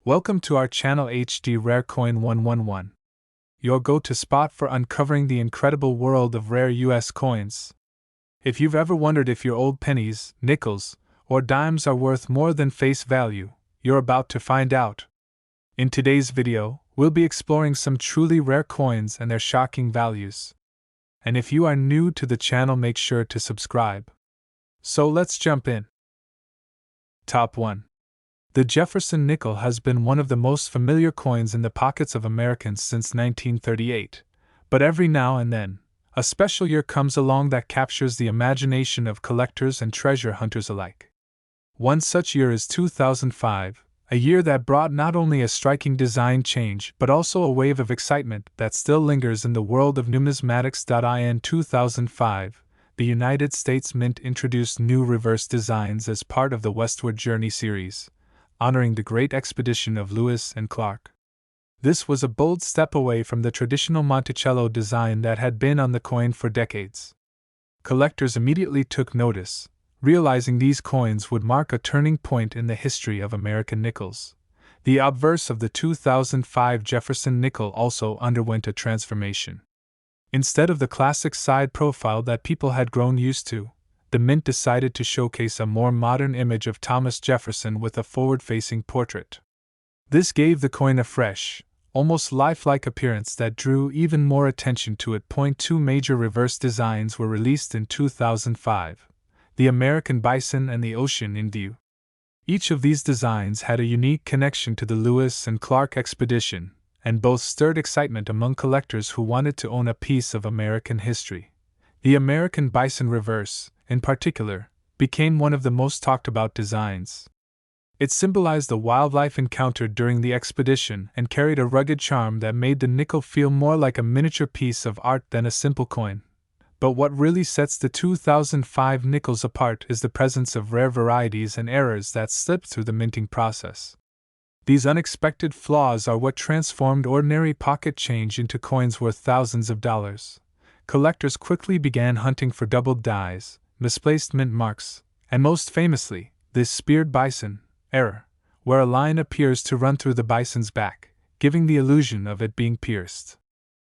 Welcome to our channel HD Rare Coin 111, your go-to spot for uncovering the incredible world of rare US coins. If you've ever wondered if your old pennies, nickels, or dimes are worth more than face value, you're about to find out. In today's video, we'll be exploring some truly rare coins and their shocking values. And if you are new to the channel, make sure to subscribe. So let's jump in. Top 1. The Jefferson nickel has been one of the most familiar coins in the pockets of Americans since 1938, but every now and then, a special year comes along that captures the imagination of collectors and treasure hunters alike. One such year is 2005, a year that brought not only a striking design change but also a wave of excitement that still lingers in the world of numismatics. In 2005, the United States Mint introduced new reverse designs as part of the Westward Journey series, honoring the great expedition of Lewis and Clark. This was a bold step away from the traditional Monticello design that had been on the coin for decades. Collectors immediately took notice, realizing these coins would mark a turning point in the history of American nickels. The obverse of the 2005 Jefferson nickel also underwent a transformation. Instead of the classic side profile that people had grown used to, the Mint decided to showcase a more modern image of Thomas Jefferson with a forward-facing portrait. This gave the coin a fresh, almost lifelike appearance that drew even more attention to it. Two major reverse designs were released in 2005, the American Bison and the Ocean in View. Each of these designs had a unique connection to the Lewis and Clark expedition, and both stirred excitement among collectors who wanted to own a piece of American history. The American Bison reverse, in particular, became one of the most talked about designs. It symbolized the wildlife encountered during the expedition and carried a rugged charm that made the nickel feel more like a miniature piece of art than a simple coin. But what really sets the 2005 nickels apart is the presence of rare varieties and errors that slipped through the minting process. These unexpected flaws are what transformed ordinary pocket change into coins worth thousands of dollars. Collectors quickly began hunting for doubled dies, misplaced mint marks, and most famously, this speared bison error, where a line appears to run through the bison's back, giving the illusion of it being pierced.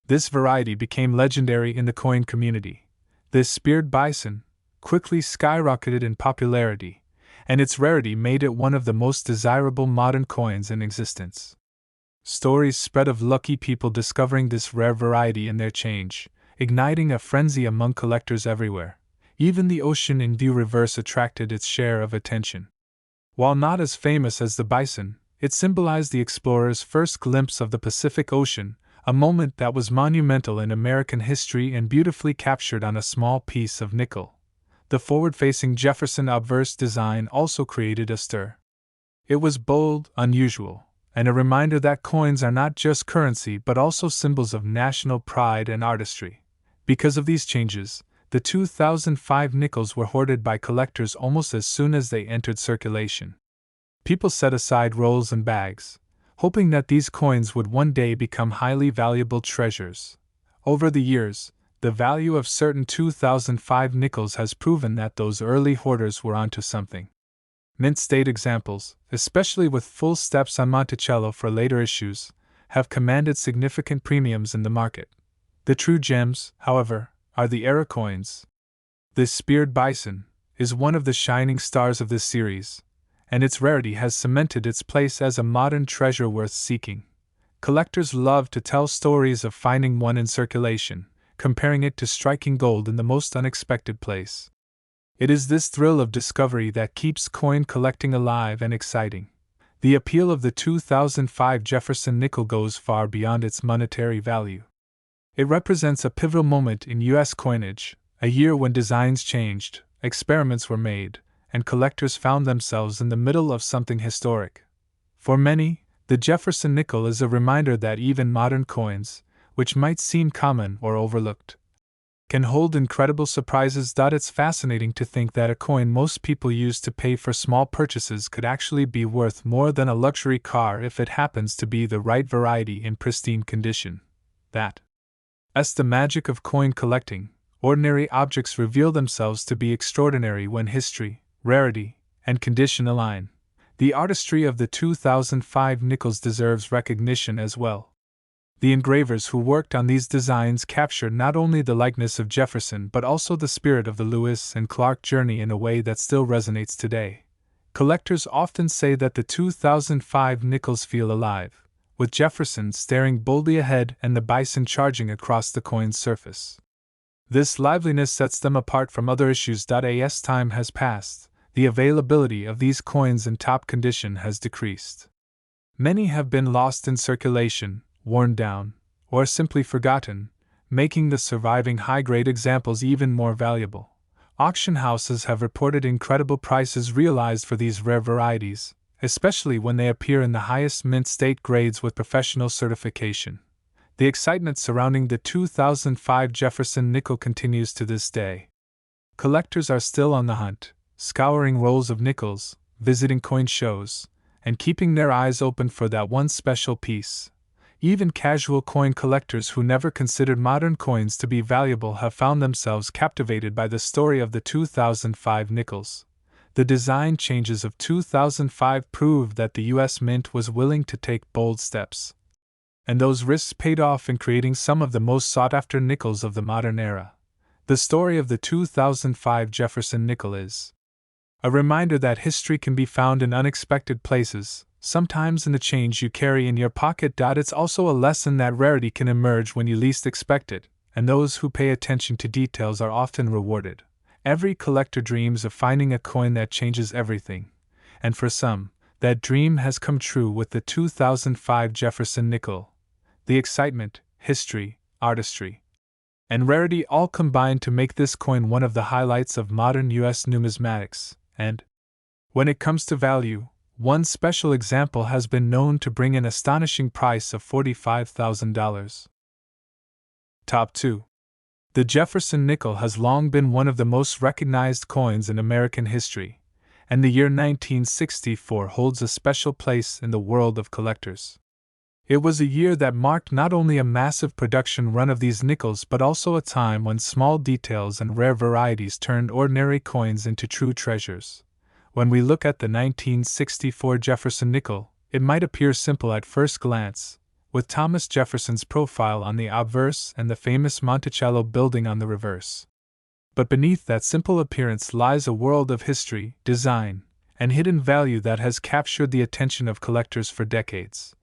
This variety became legendary in the coin community. This speared bison quickly skyrocketed in popularity, and its rarity made it one of the most desirable modern coins in existence. Stories spread of lucky people discovering this rare variety in their change, igniting a frenzy among collectors everywhere. Even the Ocean in View reverse attracted its share of attention. While not as famous as the bison, it symbolized the explorer's first glimpse of the Pacific Ocean, a moment that was monumental in American history and beautifully captured on a small piece of nickel. The forward-facing Jefferson obverse design also created a stir. It was bold, unusual, and a reminder that coins are not just currency but also symbols of national pride and artistry. Because of these changes, the 2005 nickels were hoarded by collectors almost as soon as they entered circulation. People set aside rolls and bags, hoping that these coins would one day become highly valuable treasures. Over the years, the value of certain 2005 nickels has proven that those early hoarders were onto something. Mint state examples, especially with full steps on Monticello for later issues, have commanded significant premiums in the market. The true gems, however, are the era coins. This speared bison is one of the shining stars of this series, and its rarity has cemented its place as a modern treasure worth seeking. Collectors love to tell stories of finding one in circulation, comparing it to striking gold in the most unexpected place. It is this thrill of discovery that keeps coin collecting alive and exciting. The appeal of the 2005 Jefferson nickel goes far beyond its monetary value. It represents a pivotal moment in U.S. coinage, a year when designs changed, experiments were made, and collectors found themselves in the middle of something historic. For many, the Jefferson nickel is a reminder that even modern coins, which might seem common or overlooked, can hold incredible surprises. It's fascinating to think that a coin most people use to pay for small purchases could actually be worth more than a luxury car if it happens to be the right variety in pristine condition. That's the magic of coin collecting. Ordinary objects reveal themselves to be extraordinary when history, rarity, and condition align. The artistry of the 2005 nickels deserves recognition as well. The engravers who worked on these designs captured not only the likeness of Jefferson but also the spirit of the Lewis and Clark journey in a way that still resonates today. Collectors often say that the 2005 nickels feel alive, with Jefferson staring boldly ahead and the bison charging across the coin's surface. This liveliness sets them apart from other issues. As time has passed, the availability of these coins in top condition has decreased. Many have been lost in circulation, worn down, or simply forgotten, making the surviving high-grade examples even more valuable. Auction houses have reported incredible prices realized for these rare varieties, especially when they appear in the highest mint state grades with professional certification. The excitement surrounding the 2005 Jefferson nickel continues to this day. Collectors are still on the hunt, scouring rolls of nickels, visiting coin shows, and keeping their eyes open for that one special piece. Even casual coin collectors who never considered modern coins to be valuable have found themselves captivated by the story of the 2005 nickels. The design changes of 2005 proved that the U.S. Mint was willing to take bold steps. And those risks paid off in creating some of the most sought-after nickels of the modern era. The story of the 2005 Jefferson nickel is a reminder that history can be found in unexpected places, sometimes in the change you carry in your pocket. It's also a lesson that rarity can emerge when you least expect it, and those who pay attention to details are often rewarded. Every collector dreams of finding a coin that changes everything, and for some, that dream has come true with the 2005 Jefferson nickel. The excitement, history, artistry, and rarity all combine to make this coin one of the highlights of modern U.S. numismatics, and when it comes to value, one special example has been known to bring an astonishing price of $45,000. Top 2. The Jefferson nickel has long been one of the most recognized coins in American history, and the year 1964 holds a special place in the world of collectors. It was a year that marked not only a massive production run of these nickels but also a time when small details and rare varieties turned ordinary coins into true treasures. When we look at the 1964 Jefferson nickel, it might appear simple at first glance, with Thomas Jefferson's profile on the obverse and the famous Monticello building on the reverse. But beneath that simple appearance lies a world of history, design, and hidden value that has captured the attention of collectors for decades.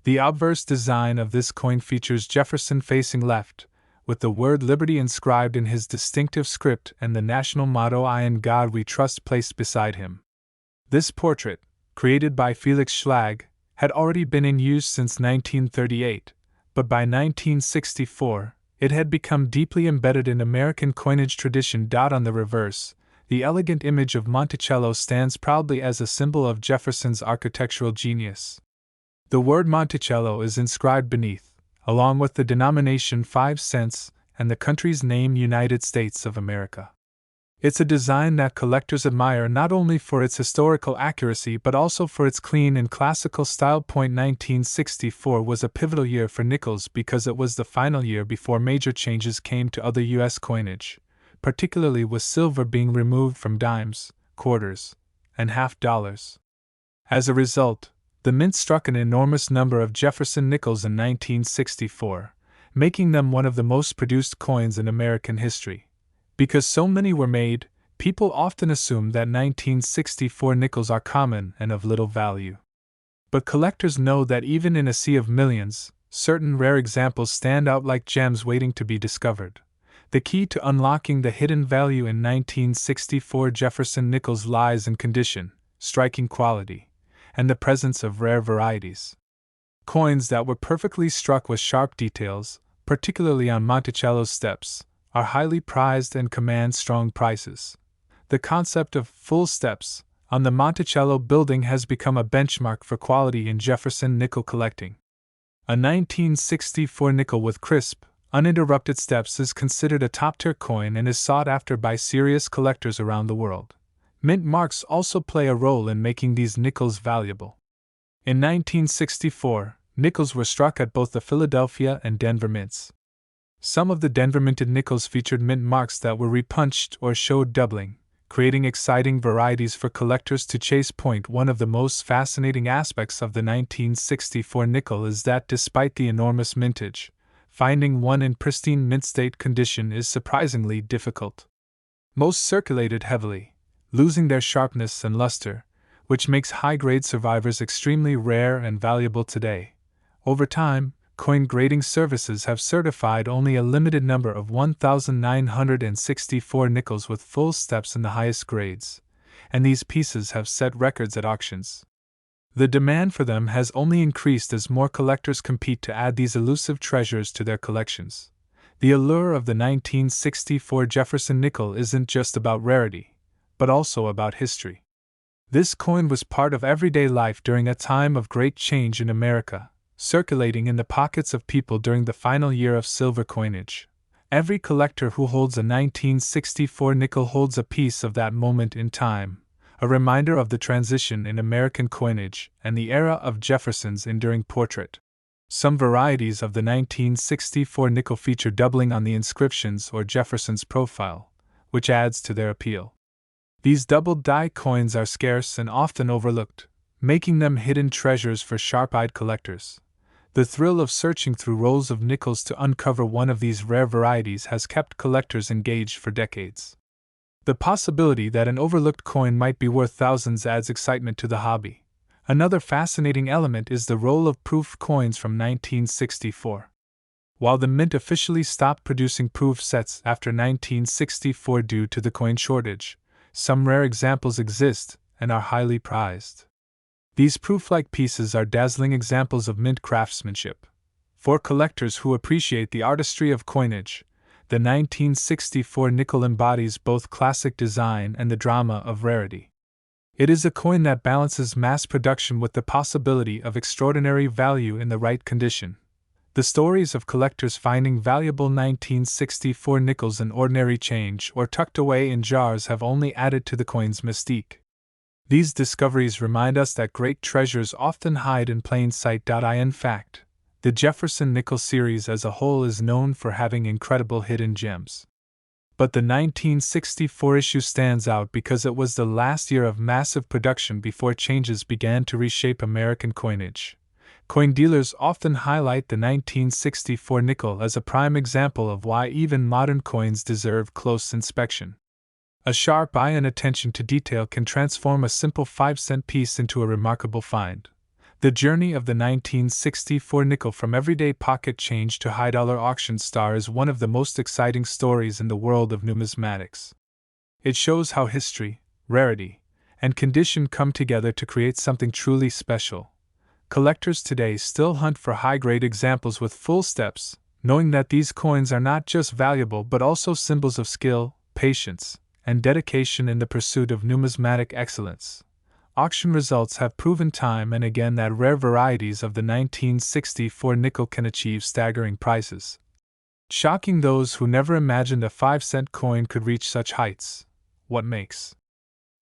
The obverse design of this coin features Jefferson facing left, with the word Liberty inscribed in his distinctive script and the national motto "I in God We Trust" placed beside him. This portrait, created by Felix Schlag, had already been in use since 1938, but by 1964, it had become deeply embedded in American coinage tradition. On the reverse, the elegant image of Monticello stands proudly as a symbol of Jefferson's architectural genius. The word Monticello is inscribed beneath, along with the denomination 5 cents and the country's name United States of America. It's a design that collectors admire not only for its historical accuracy but also for its clean and classical style. 1964 was a pivotal year for nickels because it was the final year before major changes came to other U.S. coinage, particularly with silver being removed from dimes, quarters, and half dollars. As a result, the mint struck an enormous number of Jefferson nickels in 1964, making them one of the most produced coins in American history. Because so many were made, people often assume that 1964 nickels are common and of little value. But collectors know that even in a sea of millions, certain rare examples stand out like gems waiting to be discovered. The key to unlocking the hidden value in 1964 Jefferson nickels lies in condition, striking quality, and the presence of rare varieties. Coins that were perfectly struck with sharp details, particularly on Monticello's steps, are highly prized and command strong prices. The concept of full steps on the Monticello building has become a benchmark for quality in Jefferson nickel collecting. A 1964 nickel with crisp, uninterrupted steps is considered a top-tier coin and is sought after by serious collectors around the world. Mint marks also play a role in making these nickels valuable. In 1964, nickels were struck at both the Philadelphia and Denver mints. Some of the Denver minted nickels featured mint marks that were repunched or showed doubling, creating exciting varieties for collectors to chase. One of the most fascinating aspects of the 1964 nickel is that despite the enormous mintage, finding one in pristine mint state condition is surprisingly difficult. Most circulated heavily, losing their sharpness and luster, which makes high-grade survivors extremely rare and valuable today. Over time, coin grading services have certified only a limited number of 1,964 nickels with full steps in the highest grades, and these pieces have set records at auctions. The demand for them has only increased as more collectors compete to add these elusive treasures to their collections. The allure of the 1964 Jefferson nickel isn't just about rarity, but also about history. This coin was part of everyday life during a time of great change in America, circulating in the pockets of people during the final year of silver coinage. Every collector who holds a 1964 nickel holds a piece of that moment in time, a reminder of the transition in American coinage and the era of Jefferson's enduring portrait. Some varieties of the 1964 nickel feature doubling on the inscriptions or Jefferson's profile, which adds to their appeal. These doubled die coins are scarce and often overlooked, making them hidden treasures for sharp-eyed collectors. The thrill of searching through rolls of nickels to uncover one of these rare varieties has kept collectors engaged for decades. The possibility that an overlooked coin might be worth thousands adds excitement to the hobby. Another fascinating element is the role of proof coins from 1964. While the mint officially stopped producing proof sets after 1964 due to the coin shortage, some rare examples exist and are highly prized. These proof-like pieces are dazzling examples of mint craftsmanship. For collectors who appreciate the artistry of coinage, the 1964 nickel embodies both classic design and the drama of rarity. It is a coin that balances mass production with the possibility of extraordinary value in the right condition. The stories of collectors finding valuable 1964 nickels in ordinary change or tucked away in jars have only added to the coin's mystique. These discoveries remind us that great treasures often hide in plain sight. In fact, the Jefferson Nickels series as a whole is known for having incredible hidden gems. But the 1964 issue stands out because it was the last year of massive production before changes began to reshape American coinage. Coin dealers often highlight the 1964 nickel as a prime example of why even modern coins deserve close inspection. A sharp eye and attention to detail can transform a simple 5-cent piece into a remarkable find. The journey of the 1964 nickel from everyday pocket change to high-dollar auction star is one of the most exciting stories in the world of numismatics. It shows how history, rarity, and condition come together to create something truly special. Collectors today still hunt for high-grade examples with full steps, knowing that these coins are not just valuable but also symbols of skill, patience, and dedication in the pursuit of numismatic excellence. Auction results have proven time and again that rare varieties of the 1964 nickel can achieve staggering prices, shocking those who never imagined a 5-cent coin could reach such heights. What makes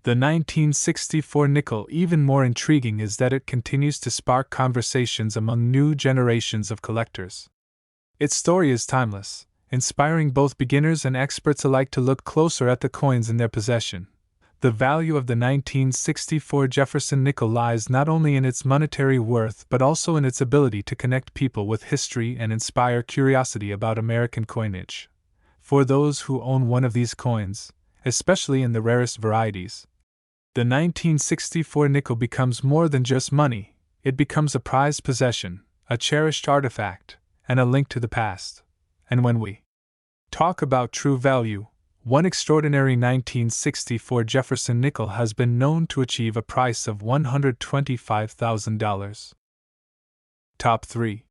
the 1964 nickel even more intriguing is that it continues to spark conversations among new generations of collectors. Its story is timeless, inspiring both beginners and experts alike to look closer at the coins in their possession. The value of the 1964 Jefferson nickel lies not only in its monetary worth but also in its ability to connect people with history and inspire curiosity about American coinage. For those who own one of these coins, especially in the rarest varieties, the 1964 nickel becomes more than just money. It becomes a prized possession, a cherished artifact, and a link to the past. And when we talk about true value, one extraordinary 1964 Jefferson nickel has been known to achieve a price of $125,000. Top 3.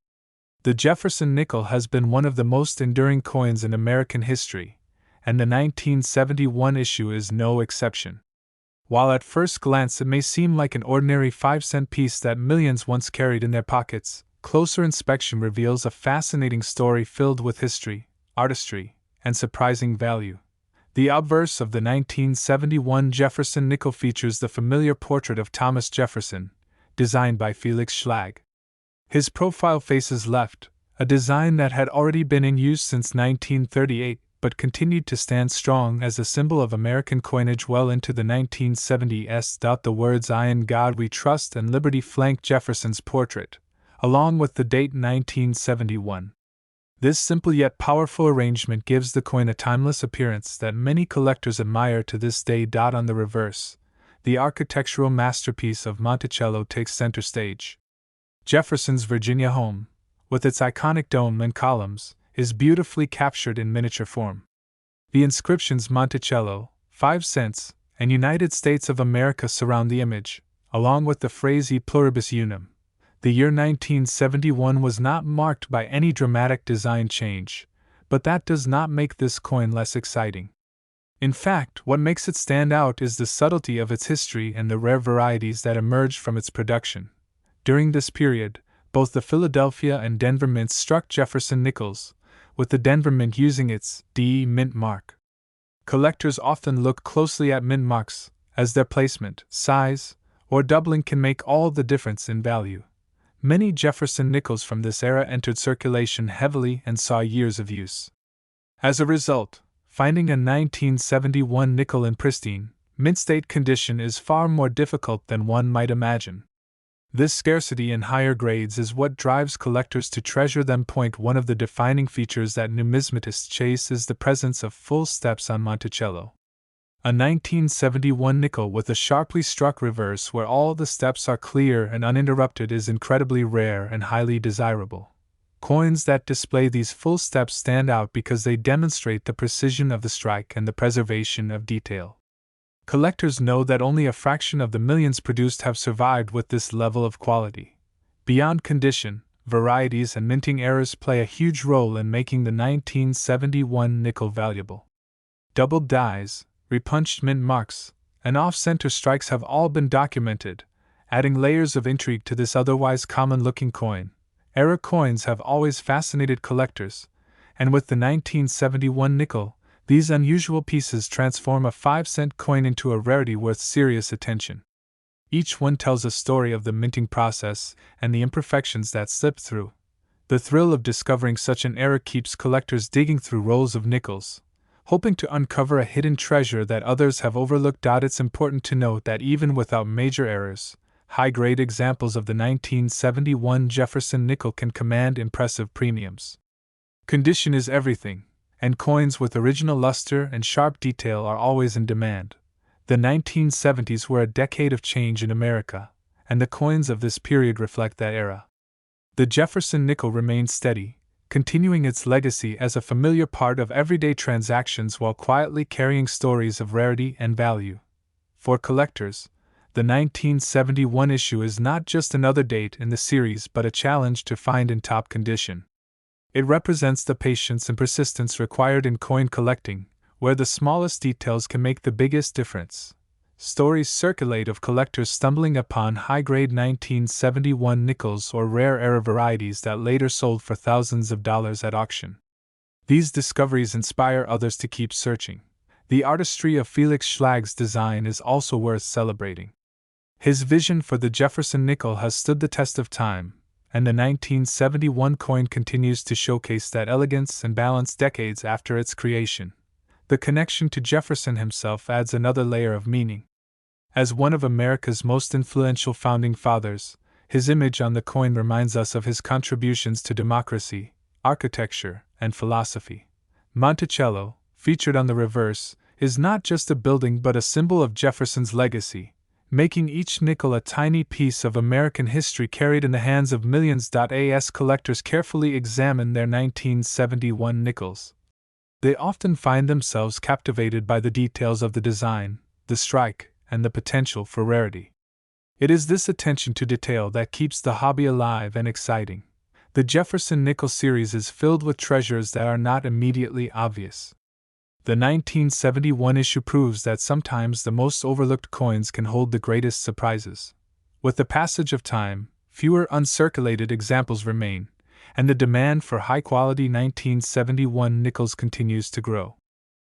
The Jefferson nickel has been one of the most enduring coins in American history, and the 1971 issue is no exception. While at first glance it may seem like an ordinary 5-cent piece that millions once carried in their pockets, closer inspection reveals a fascinating story filled with history, artistry, and surprising value. The obverse of the 1971 Jefferson nickel features the familiar portrait of Thomas Jefferson, designed by Felix Schlag. His profile faces left, a design that had already been in use since 1938, but continued to stand strong as a symbol of American coinage well into the 1970s. The words "I in God We Trust" and "Liberty" flank Jefferson's portrait, along with the date 1971. This simple yet powerful arrangement gives the coin a timeless appearance that many collectors admire to this day. On the reverse, the architectural masterpiece of Monticello takes center stage. Jefferson's Virginia home, with its iconic dome and columns, is beautifully captured in miniature form. The inscriptions "Monticello, 5 cents," and "United States of America" surround the image, along with the phrase "E pluribus unum." The year 1971 was not marked by any dramatic design change, but that does not make this coin less exciting. In fact, what makes it stand out is the subtlety of its history and the rare varieties that emerged from its production. During this period, both the Philadelphia and Denver mints struck Jefferson Nickels, with the Denver mint using its D mint mark. Collectors often look closely at mint marks, as their placement, size, or doubling can make all the difference in value. Many Jefferson Nickels from this era entered circulation heavily and saw years of use. As a result, finding a 1971 nickel in pristine, mint state condition is far more difficult than one might imagine. This scarcity in higher grades is what drives collectors to treasure them. One of the defining features that numismatists chase is the presence of full steps on Monticello. A 1971 nickel with a sharply struck reverse where all the steps are clear and uninterrupted is incredibly rare and highly desirable. Coins that display these full steps stand out because they demonstrate the precision of the strike and the preservation of detail. Collectors know that only a fraction of the millions produced have survived with this level of quality. Beyond condition, varieties and minting errors play a huge role in making the 1971 nickel valuable. Doubled dies, repunched mint marks, and off-center strikes have all been documented, adding layers of intrigue to this otherwise common-looking coin. Error coins have always fascinated collectors, and with the 1971 nickel, these unusual pieces transform a 5-cent coin into a rarity worth serious attention. Each one tells a story of the minting process and the imperfections that slipped through. The thrill of discovering such an error keeps collectors digging through rolls of nickels, hoping to uncover a hidden treasure that others have overlooked. It's important to note that even without major errors, high-grade examples of the 1971 Jefferson nickel can command impressive premiums. Condition is everything, and coins with original luster and sharp detail are always in demand. The 1970s were a decade of change in America, and the coins of this period reflect that era. The Jefferson nickel remains steady, continuing its legacy as a familiar part of everyday transactions while quietly carrying stories of rarity and value. For collectors, the 1971 issue is not just another date in the series but a challenge to find in top condition. It represents the patience and persistence required in coin collecting, where the smallest details can make the biggest difference. Stories circulate of collectors stumbling upon high-grade 1971 nickels or rare era varieties that later sold for thousands of dollars at auction. These discoveries inspire others to keep searching. The artistry of Felix Schlag's design is also worth celebrating. His vision for the Jefferson nickel has stood the test of time, and the 1971 coin continues to showcase that elegance and balance decades after its creation. The connection to Jefferson himself adds another layer of meaning. As one of America's most influential founding fathers, his image on the coin reminds us of his contributions to democracy, architecture, and philosophy. Monticello, featured on the reverse, is not just a building but a symbol of Jefferson's legacy, making each nickel a tiny piece of American history carried in the hands of millions. As collectors carefully examine their 1971 nickels, they often find themselves captivated by the details of the design, the strike, and the potential for rarity. It is this attention to detail that keeps the hobby alive and exciting. The Jefferson Nickel series is filled with treasures that are not immediately obvious. The 1971 issue proves that sometimes the most overlooked coins can hold the greatest surprises. With the passage of time, fewer uncirculated examples remain, and the demand for high-quality 1971 nickels continues to grow.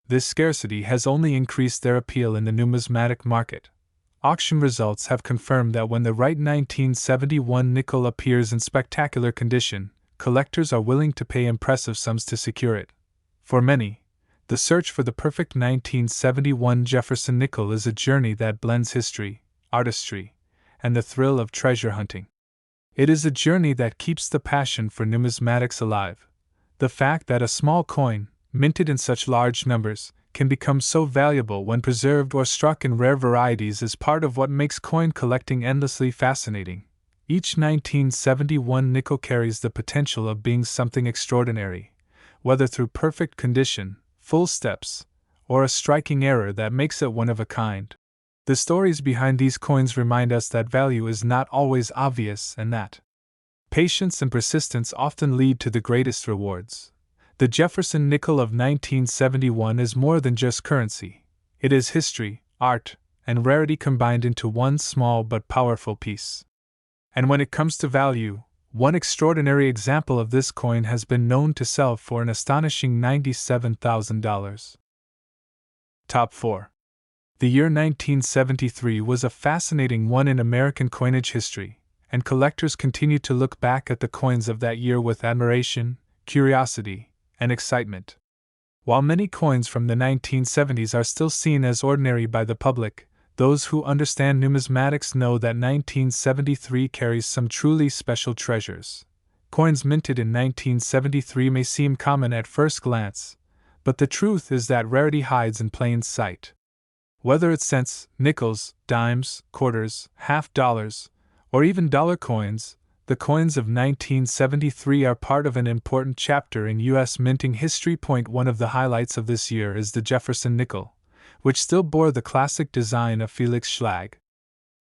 This scarcity has only increased their appeal in the numismatic market. Auction results have confirmed that when the right 1971 nickel appears in spectacular condition, collectors are willing to pay impressive sums to secure it. For many, The search for the perfect 1971 Jefferson nickel is a journey that blends history, artistry, and the thrill of treasure hunting. It is a journey that keeps the passion for numismatics alive. The fact that a small coin, minted in such large numbers, can become so valuable when preserved or struck in rare varieties is part of what makes coin collecting endlessly fascinating. Each 1971 nickel carries the potential of being something extraordinary, whether through perfect condition, full steps, or a striking error that makes it one of a kind. The stories behind these coins remind us that value is not always obvious and that patience and persistence often lead to the greatest rewards. The Jefferson nickel of 1971 is more than just currency. It is history, art, and rarity combined into one small but powerful piece. And when it comes to value, one extraordinary example of this coin has been known to sell for an astonishing $97,000. Top 4. The year 1973 was a fascinating one in American coinage history, and collectors continue to look back at the coins of that year with admiration, curiosity, and excitement. While many coins from the 1970s are still seen as ordinary by the public, those who understand numismatics know that 1973 carries some truly special treasures. Coins minted in 1973 may seem common at first glance, but the truth is that rarity hides in plain sight. Whether it's cents, nickels, dimes, quarters, half dollars, or even dollar coins, the coins of 1973 are part of an important chapter in U.S. minting history. One of the highlights of this year is the Jefferson nickel, which still bore the classic design of Felix Schlag.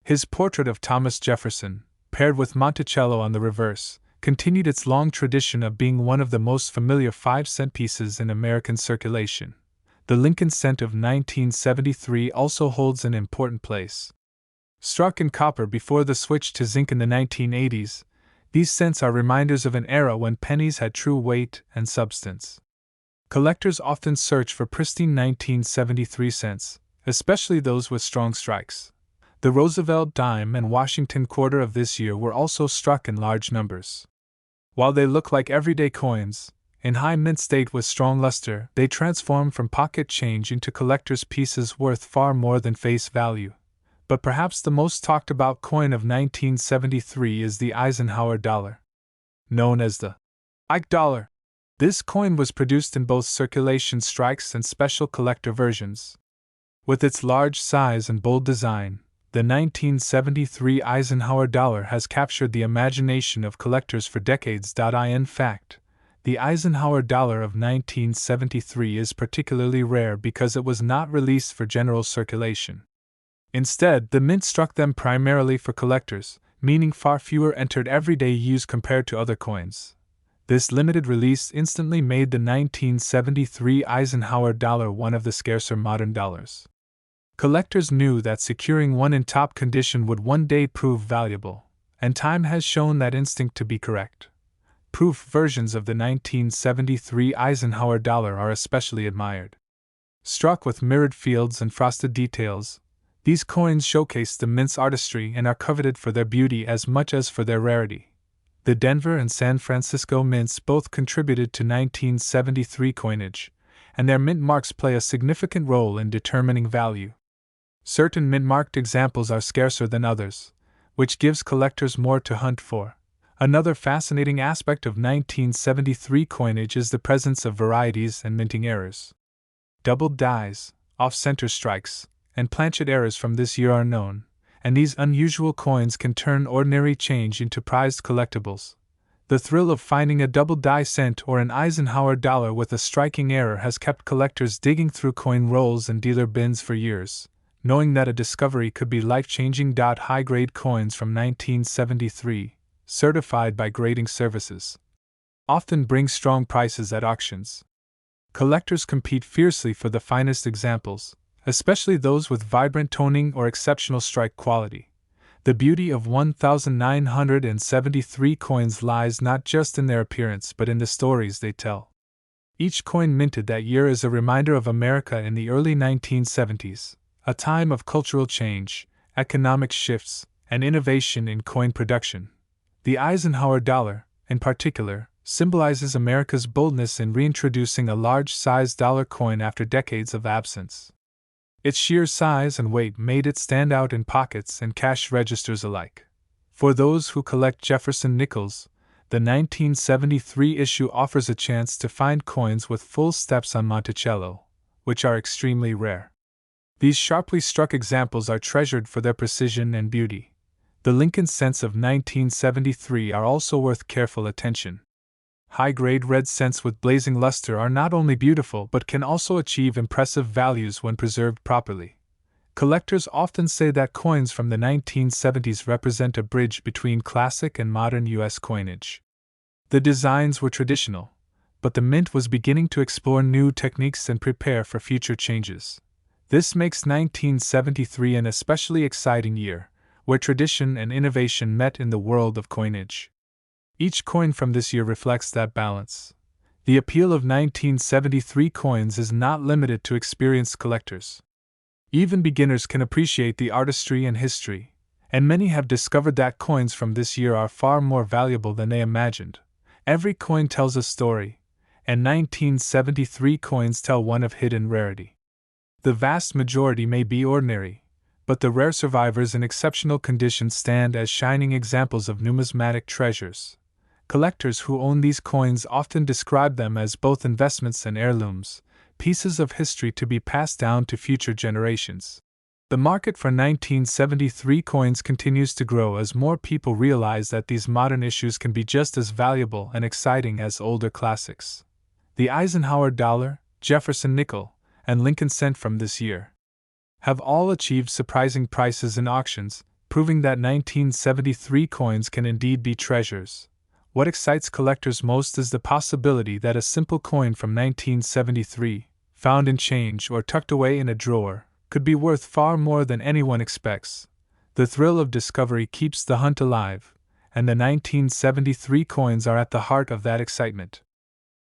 His portrait of Thomas Jefferson, paired with Monticello on the reverse, continued its long tradition of being one of the most familiar 5-cent pieces in American circulation. The Lincoln cent of 1973 also holds an important place. Struck in copper before the switch to zinc in the 1980s, these cents are reminders of an era when pennies had true weight and substance. Collectors often search for pristine 1973 cents, especially those with strong strikes. The Roosevelt dime and Washington quarter of this year were also struck in large numbers. While they look like everyday coins, in high mint state with strong luster, they transform from pocket change into collector's pieces worth far more than face value. But perhaps the most talked about coin of 1973 is the Eisenhower dollar. Known as the Ike dollar, this coin was produced in both circulation strikes and special collector versions. With its large size and bold design, the 1973 Eisenhower dollar has captured the imagination of collectors for decades. In fact, the Eisenhower dollar of 1973 is particularly rare because it was not released for general circulation. Instead, the mint struck them primarily for collectors, meaning far fewer entered everyday use compared to other coins. This limited release instantly made the 1973 Eisenhower dollar one of the scarcer modern dollars. Collectors knew that securing one in top condition would one day prove valuable, and time has shown that instinct to be correct. Proof versions of the 1973 Eisenhower dollar are especially admired. Struck with mirrored fields and frosted details, these coins showcase the mint's artistry and are coveted for their beauty as much as for their rarity. The Denver and San Francisco mints both contributed to 1973 coinage, and their mint marks play a significant role in determining value. Certain mint-marked examples are scarcer than others, which gives collectors more to hunt for. Another fascinating aspect of 1973 coinage is the presence of varieties and minting errors. Doubled dies, off-center strikes, and planchet errors from this year are known, and these unusual coins can turn ordinary change into prized collectibles. The thrill of finding a double die cent or an Eisenhower dollar with a striking error has kept collectors digging through coin rolls and dealer bins for years, knowing that a discovery could be life-changing. High-grade coins from 1973, certified by grading services, often bring strong prices at auctions. Collectors compete fiercely for the finest examples, especially those with vibrant toning or exceptional strike quality. The beauty of 1973 coins lies not just in their appearance but in the stories they tell. Each coin minted that year is a reminder of America in the early 1970s, a time of cultural change, economic shifts, and innovation in coin production. The Eisenhower dollar, in particular, symbolizes America's boldness in reintroducing a large-sized dollar coin after decades of absence. Its sheer size and weight made it stand out in pockets and cash registers alike. For those who collect Jefferson Nickels, the 1973 issue offers a chance to find coins with full steps on Monticello, which are extremely rare. These sharply struck examples are treasured for their precision and beauty. The Lincoln cents of 1973 are also worth careful attention. High-grade red cents with blazing luster are not only beautiful but can also achieve impressive values when preserved properly. Collectors often say that coins from the 1970s represent a bridge between classic and modern U.S. coinage. The designs were traditional, but the mint was beginning to explore new techniques and prepare for future changes. This makes 1973 an especially exciting year, where tradition and innovation met in the world of coinage. Each coin from this year reflects that balance. The appeal of 1973 coins is not limited to experienced collectors. Even beginners can appreciate the artistry and history, and many have discovered that coins from this year are far more valuable than they imagined. Every coin tells a story, and 1973 coins tell one of hidden rarity. The vast majority may be ordinary, but the rare survivors in exceptional condition stand as shining examples of numismatic treasures. Collectors who own these coins often describe them as both investments and heirlooms, pieces of history to be passed down to future generations. The market for 1973 coins continues to grow as more people realize that these modern issues can be just as valuable and exciting as older classics. The Eisenhower dollar, Jefferson nickel, and Lincoln cent from this year have all achieved surprising prices in auctions, proving that 1973 coins can indeed be treasures. What excites collectors most is the possibility that a simple coin from 1973, found in change or tucked away in a drawer, could be worth far more than anyone expects. The thrill of discovery keeps the hunt alive, and the 1973 coins are at the heart of that excitement.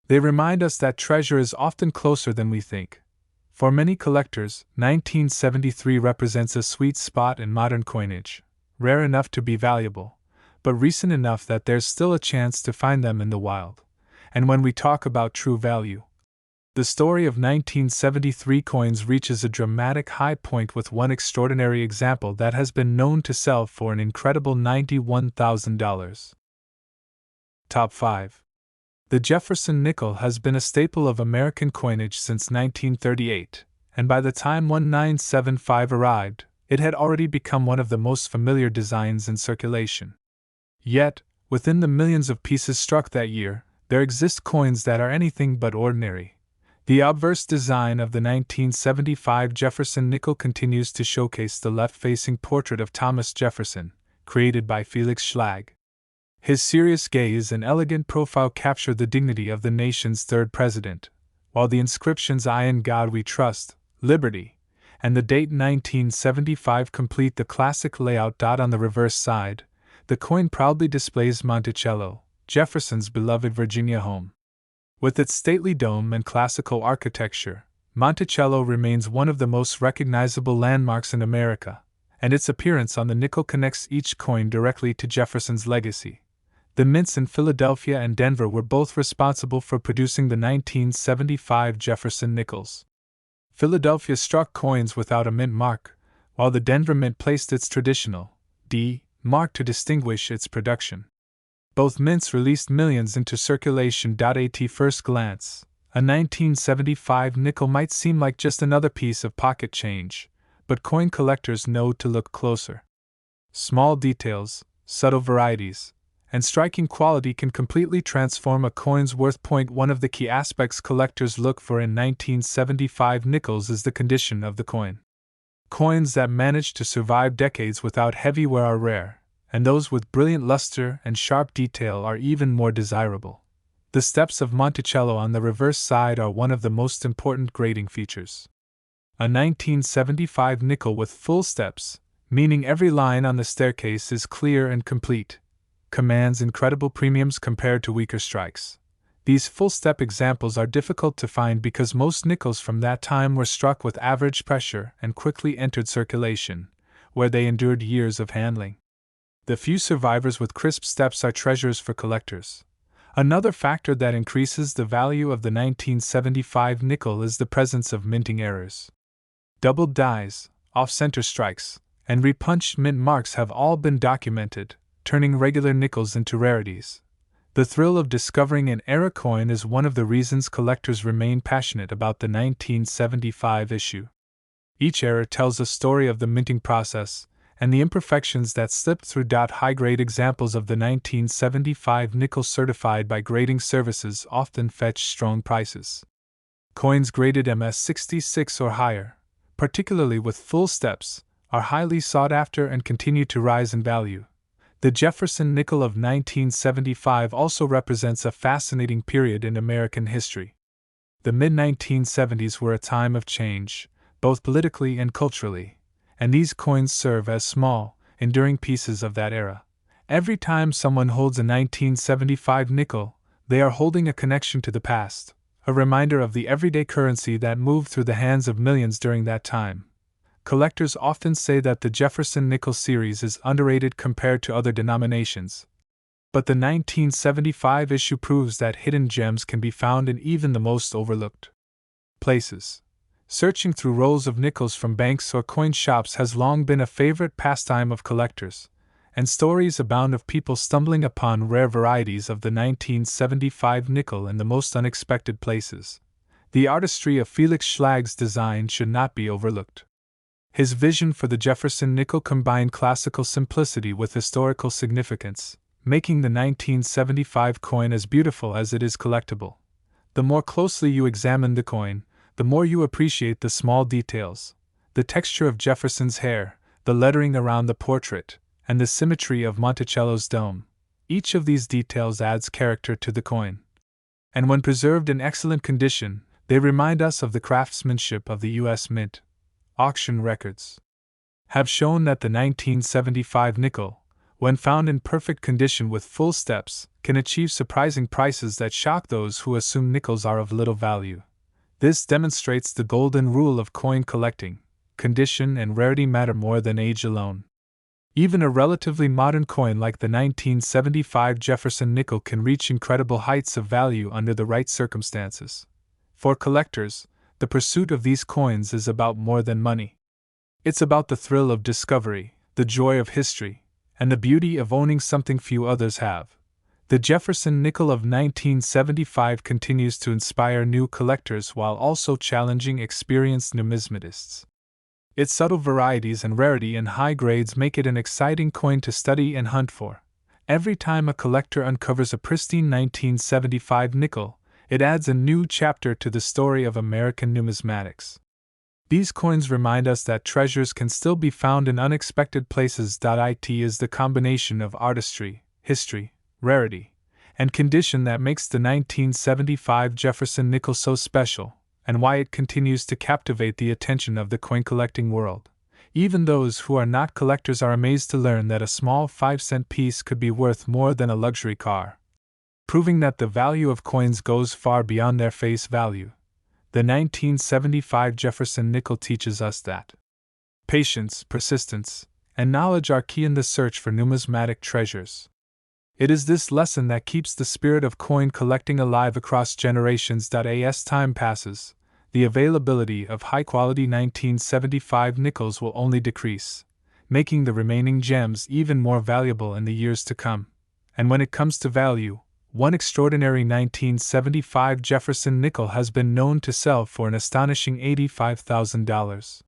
They remind us that treasure is often closer than we think. For many collectors, 1973 represents a sweet spot in modern coinage, rare enough to be valuable, but recent enough that there's still a chance to find them in the wild. And when we talk about true value, the story of 1973 coins reaches a dramatic high point with one extraordinary example that has been known to sell for an incredible $91,000. Top 5. The Jefferson nickel has been a staple of American coinage since 1938, and by the time 1975 arrived, it had already become one of the most familiar designs in circulation. Yet, within the millions of pieces struck that year, there exist coins that are anything but ordinary. The obverse design of the 1975 Jefferson nickel continues to showcase the left-facing portrait of Thomas Jefferson, created by Felix Schlag. His serious gaze and elegant profile capture the dignity of the nation's third president, while the inscriptions "I in God We Trust," "Liberty," and the date 1975 complete the classic layout. On the reverse side, the coin proudly displays Monticello, Jefferson's beloved Virginia home. With its stately dome and classical architecture, Monticello remains one of the most recognizable landmarks in America, and its appearance on the nickel connects each coin directly to Jefferson's legacy. The mints in Philadelphia and Denver were both responsible for producing the 1975 Jefferson Nickels. Philadelphia struck coins without a mint mark, while the Denver Mint placed its traditional D mark to distinguish its production. Both mints released millions into circulation. At first glance, a 1975 nickel might seem like just another piece of pocket change, but coin collectors know to look closer. Small details, subtle varieties, and striking quality can completely transform a coin's worth. One of the key aspects collectors look for in 1975 nickels is the condition of the coin. Coins that manage to survive decades without heavy wear are rare, and those with brilliant luster and sharp detail are even more desirable. The steps of Monticello on the reverse side are one of the most important grading features. A 1975 nickel with full steps, meaning every line on the staircase is clear and complete, commands incredible premiums compared to weaker strikes. These full-step examples are difficult to find because most nickels from that time were struck with average pressure and quickly entered circulation, where they endured years of handling. The few survivors with crisp steps are treasures for collectors. Another factor that increases the value of the 1975 nickel is the presence of minting errors. Doubled dies, off-center strikes, and repunched mint marks have all been documented, turning regular nickels into rarities. The thrill of discovering an error coin is one of the reasons collectors remain passionate about the 1975 issue. Each error tells a story of the minting process and the imperfections that slipped through. High-grade examples of the 1975 nickel certified by grading services often fetch strong prices. Coins graded MS66 or higher, particularly with full steps, are highly sought after and continue to rise in value. The Jefferson Nickel of 1975 also represents a fascinating period in American history. The mid-1970s were a time of change, both politically and culturally, and these coins serve as small, enduring pieces of that era. Every time someone holds a 1975 nickel, they are holding a connection to the past, a reminder of the everyday currency that moved through the hands of millions during that time. Collectors often say that the Jefferson Nickel series is underrated compared to other denominations. But the 1975 issue proves that hidden gems can be found in even the most overlooked places. Searching through rolls of nickels from banks or coin shops has long been a favorite pastime of collectors, and stories abound of people stumbling upon rare varieties of the 1975 nickel in the most unexpected places. The artistry of Felix Schlag's design should not be overlooked. His vision for the Jefferson nickel combined classical simplicity with historical significance, making the 1975 coin as beautiful as it is collectible. The more closely you examine the coin, the more you appreciate the small details, the texture of Jefferson's hair, the lettering around the portrait, and the symmetry of Monticello's dome. Each of these details adds character to the coin. And when preserved in excellent condition, they remind us of the craftsmanship of the U.S. Mint. Auction records have shown that the 1975 nickel, when found in perfect condition with full steps, can achieve surprising prices that shock those who assume nickels are of little value. This demonstrates the golden rule of coin collecting: condition and rarity matter more than age alone. Even a relatively modern coin like the 1975 Jefferson nickel can reach incredible heights of value under the right circumstances. For collectors, the pursuit of these coins is about more than money. It's about the thrill of discovery, the joy of history, and the beauty of owning something few others have. The Jefferson Nickel of 1975 continues to inspire new collectors while also challenging experienced numismatists. Its subtle varieties and rarity in high grades make it an exciting coin to study and hunt for. Every time a collector uncovers a pristine 1975 nickel, it adds a new chapter to the story of American numismatics. These coins remind us that treasures can still be found in unexpected places. It is the combination of artistry, history, rarity, and condition that makes the 1975 Jefferson nickel so special, and why it continues to captivate the attention of the coin collecting world. Even those who are not collectors are amazed to learn that a small 5-cent piece could be worth more than a luxury car. Proving that the value of coins goes far beyond their face value. The 1975 Jefferson nickel teaches us that patience, persistence, and knowledge are key in the search for numismatic treasures. It is this lesson that keeps the spirit of coin collecting alive across generations. As time passes, the availability of high-quality 1975 nickels will only decrease, making the remaining gems even more valuable in the years to come. And when it comes to value, one extraordinary 1975 Jefferson nickel has been known to sell for an astonishing $85,000.